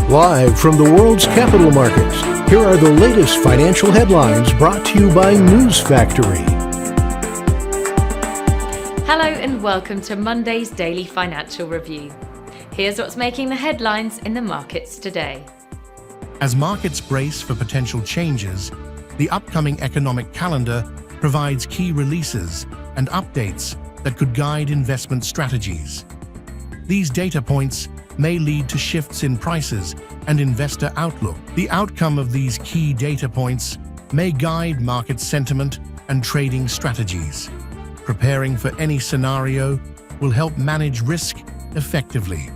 Live from the world's capital markets, here are the latest financial headlines brought to you by News Factory. Hello and welcome to Monday's Daily Financial Review. Here's what's making the headlines in the markets today. As markets brace for potential changes, the upcoming economic calendar provides key releases and updates that could guide investment strategies. These data points may lead to shifts in prices and investor outlook. The outcome of these key data points may guide market sentiment and trading strategies. Preparing for any scenario will help manage risk effectively.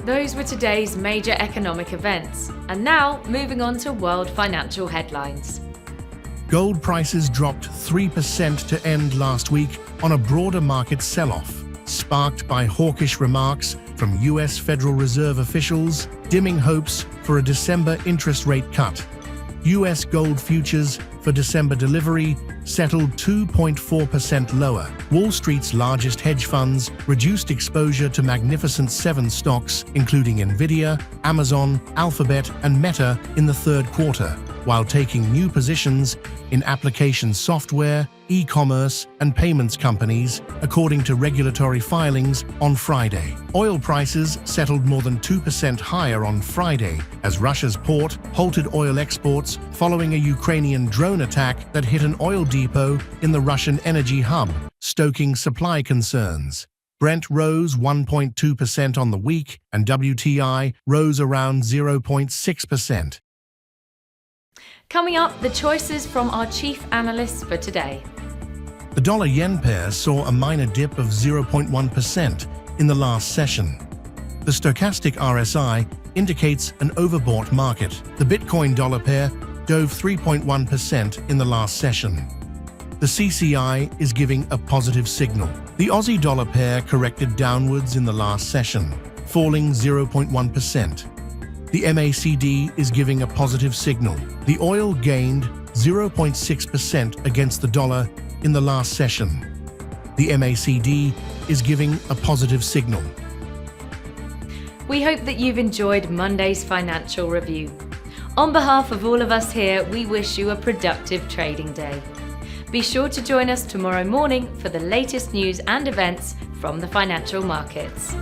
Those were today's major economic events. And now, moving on to world financial headlines. Gold prices dropped 3% to end last week on a broader market sell-off, sparked by hawkish remarks from U.S. Federal Reserve officials, dimming hopes for a December interest rate cut. U.S. gold futures for December delivery settled 2.4% lower. Wall Street's largest hedge funds reduced exposure to Magnificent Seven stocks, including Nvidia, Amazon, Alphabet, and Meta in the third quarter, while taking new positions in application software, e-commerce, and payments companies, according to regulatory filings on Friday. Oil prices settled more than 2% higher on Friday as Russia's port halted oil exports following a Ukrainian drone attack that hit an oil depot in the Russian energy hub, stoking supply concerns. Brent rose 1.2% on the week, and WTI rose around 0.6%. Coming up, the choices from our chief analysts for today. The dollar-yen pair saw a minor dip of 0.1% in the last session. The stochastic RSI indicates an overbought market. The Bitcoin-dollar pair dove 3.1% in the last session. The CCI is giving a positive signal. The Aussie-dollar pair corrected downwards in the last session, falling 0.1%. The MACD is giving a positive signal. The oil gained 0.6% against the dollar in the last session. The MACD is giving a positive signal. We hope that you've enjoyed Monday's financial review. On behalf of all of us here, we wish you a productive trading day. Be sure to join us tomorrow morning for the latest news and events from the financial markets.